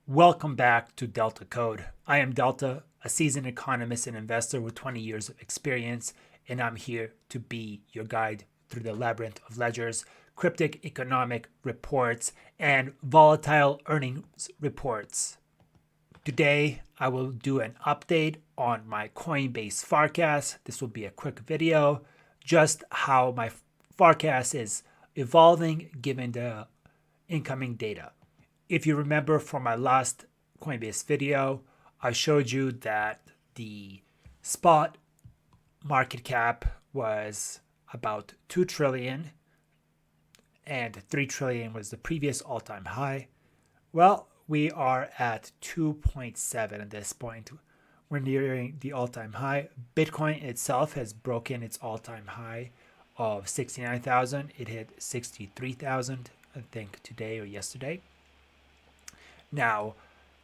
Welcome back to Delta Code. I am Delta, a seasoned economist and investor with 20 years of experience, and I'm here to be your guide through the labyrinth of ledgers, cryptic economic reports, and volatile earnings reports. Today, I will do an update on my Coinbase forecast. This will be a quick video, just how my forecast is evolving given the incoming data. If you remember from my last Coinbase video, I showed you that the spot market cap was about 2 trillion and 3 trillion was the previous all-time high. Well, we are at 2.7 at this point. We're nearing the all-time high. Bitcoin itself has broken its all-time high of 69,000. It hit 63,000, I think, today or yesterday. Now,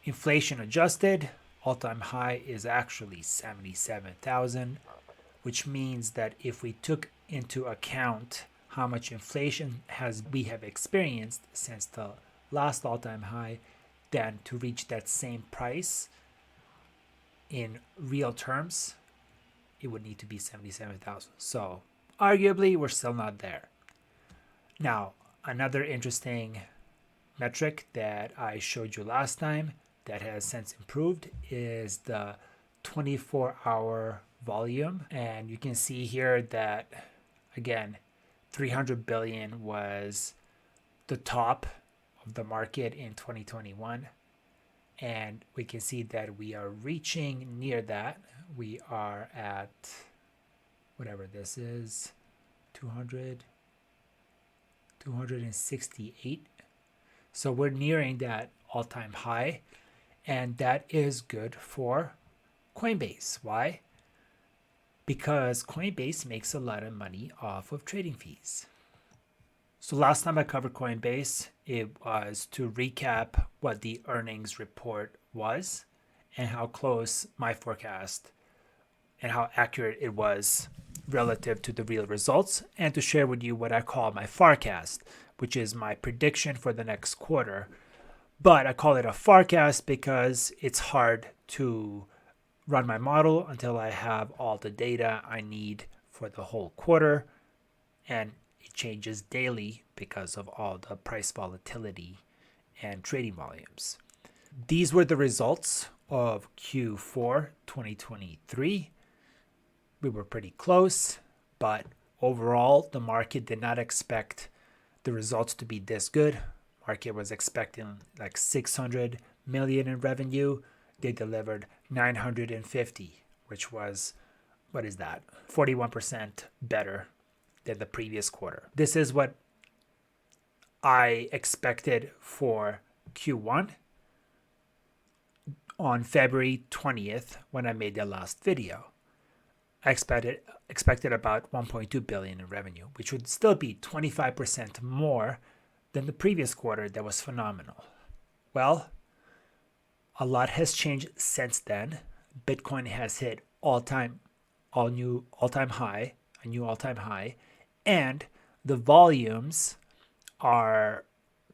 inflation adjusted, all-time high is actually 77,000, which means that if we took into account how much inflation we have experienced since the last all-time high, then to reach that same price in real terms, it would need to be 77,000. So arguably, we're still not there. Now, another interesting metric that I showed you last time that has since improved is the 24-hour volume. And you can see here that, again, 300 billion was the top of the market in 2021. And we can see that we are reaching near that. We are at, whatever this is, 268. So we're nearing that all-time high, and that is good for Coinbase. Why? Because Coinbase makes a lot of money off of trading fees. So last time I covered Coinbase, it was to recap what the earnings report was and how close my forecast and how accurate it was relative to the real results, and to share with you what I call my forecast, which is my prediction for the next quarter. But I call it a forecast because it's hard to run my model until I have all the data I need for the whole quarter. And it changes daily because of all the price volatility and trading volumes. These were the results of Q4 2023. We were pretty close, but overall, the market did not expect the results to be this good. Market was expecting like 600 million in revenue. They delivered 950, which was, 41% better than the previous quarter. This is what I expected for Q1 on February 20th when I made the last video. I expected about 1.2 billion in revenue, which would still be 25% more than the previous quarter. That was phenomenal. Well, a lot has changed since then. Bitcoin has hit a new all-time high, and the volumes are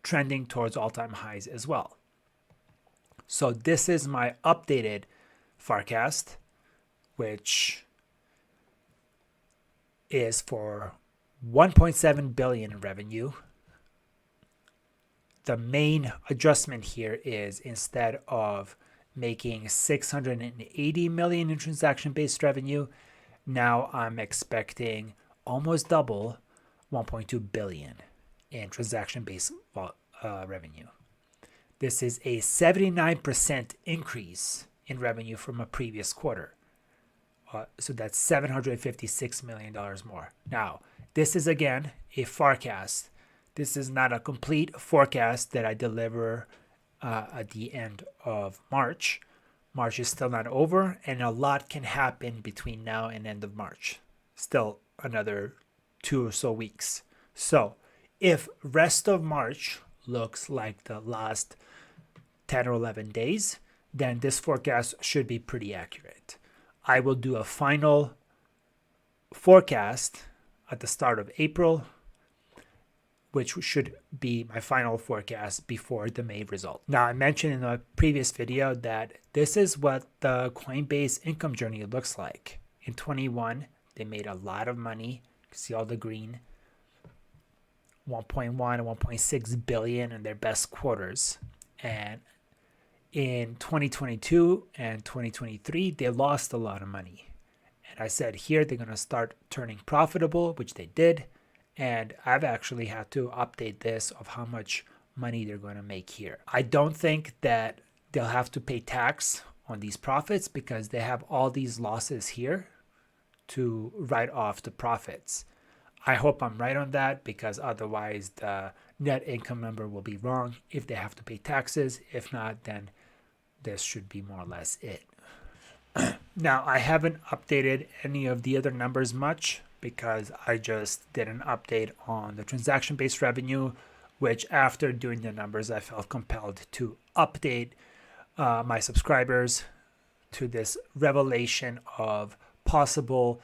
trending towards all-time highs as well. So this is my updated forecast, which is for 1.7 billion in revenue. The main adjustment here is instead of making 680 million in transaction-based revenue, now I'm expecting almost double, 1.2 billion in transaction-based revenue. This is a 79% increase in revenue from a previous quarter. So that's $756 million more. Now, this is, again, a forecast. This is not a complete forecast that I deliver at the end of March. March is still not over, and a lot can happen between now and end of March. Still another 2 or so weeks. So if rest of March looks like the last 10 or 11 days, then this forecast should be pretty accurate. I will do a final forecast at the start of April which should be my final forecast before the May result. Now, I mentioned in a previous video that this is what the Coinbase income journey looks like. In 21, they made a lot of money. You can see all the green, 1.1 and 1.6 billion in their best quarters. And in 2022 and 2023, they lost a lot of money. And I said here they're going to start turning profitable, which they did. And I've actually had to update this of how much money they're going to make here. I don't think that they'll have to pay tax on these profits because they have all these losses here to write off the profits. I hope I'm right on that because otherwise the net income number will be wrong if they have to pay taxes. If not, then this should be more or less it. Now, I haven't updated any of the other numbers much because I just did an update on the transaction-based revenue, which after doing the numbers, I felt compelled to update my subscribers to this revelation of possible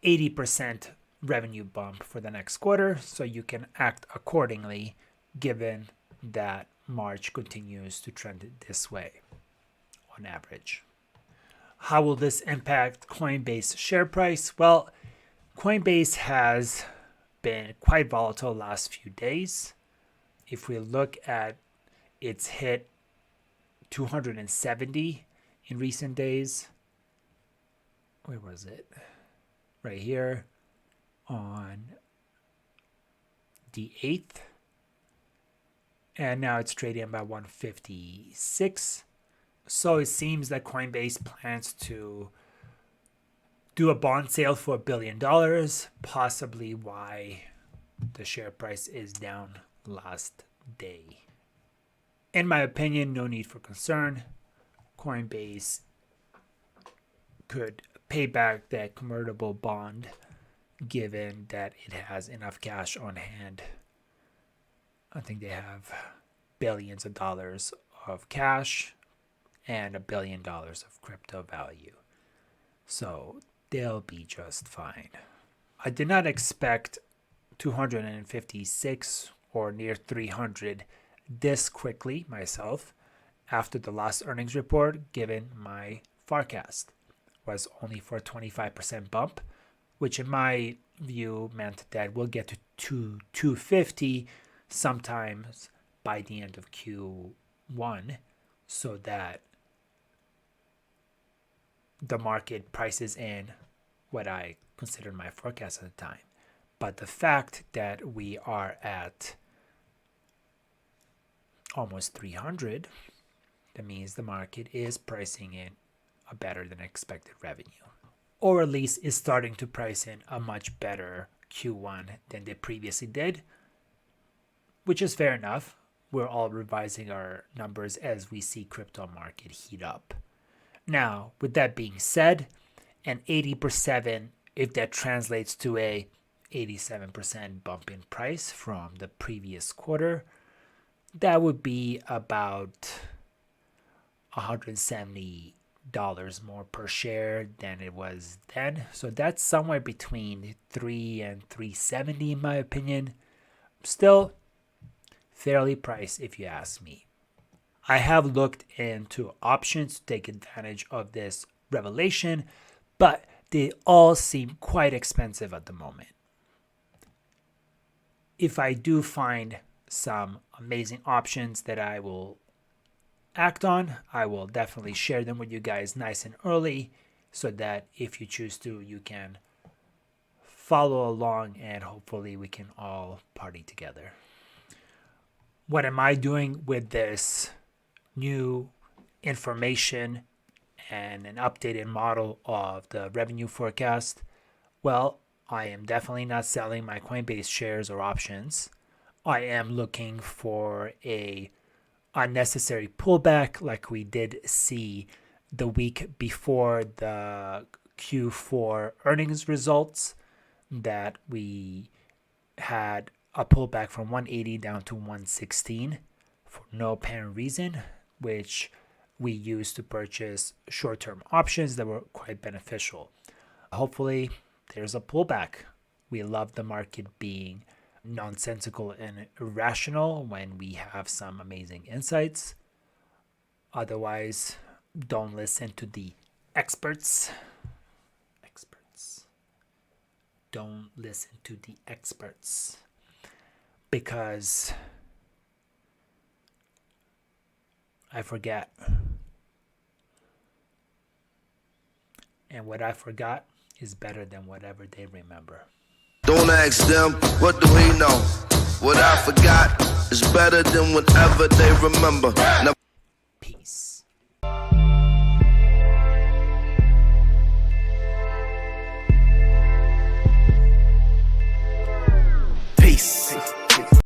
80% revenue bump for the next quarter, so you can act accordingly given that March continues to trend this way on average. How will this impact Coinbase share price? Well, Coinbase has been quite volatile last few days. If we look at its hit 270 in recent days, where was it? Right here on the 8th. And now it's trading about 156. So it seems that Coinbase plans to do a bond sale for $1 billion, possibly why the share price is down last day. In my opinion, no need for concern. Coinbase could pay back that convertible bond given that it has enough cash on hand. I think they have billions of dollars of cash and $1 billion of crypto value. So they'll be just fine. I did not expect 256 or near 300 this quickly myself after the last earnings report, given my forecast was only for a 25% bump, which in my view meant that we'll get to 250 sometimes by the end of Q1, so that the market prices in what I considered my forecast at the time. But the fact that we are at almost 300, that means the market is pricing in a better than expected revenue, or at least is starting to price in a much better Q1 than they previously did, which is fair enough. We're all revising our numbers as we see crypto market heat up. Now, with that being said, an 80%, if that translates to a 87% bump in price from the previous quarter, that would be about $170 more per share than it was then. So that's somewhere between 3 and 370 in my opinion. Still fairly priced if you ask me. I have looked into options to take advantage of this revelation, but they all seem quite expensive at the moment. If I do find some amazing options that I will act on, I will definitely share them with you guys nice and early so that if you choose to, you can follow along and hopefully we can all party together. What am I doing with this new information and an updated model of the revenue forecast? Well, I am definitely not selling my Coinbase shares or options. I am looking for a unnecessary pullback like we did see the week before the Q4 earnings results, that we had a pullback from 180 down to 116 for no apparent reason, which we used to purchase short-term options that were quite beneficial. Hopefully there's a pullback. We love the market being nonsensical and irrational when we have some amazing insights. Otherwise, don't listen to the experts. Don't listen to the experts, because I forget. And what I forgot is better than whatever they remember. Don't ask them, what do we know? What I forgot is better than whatever they remember. Now, Peace.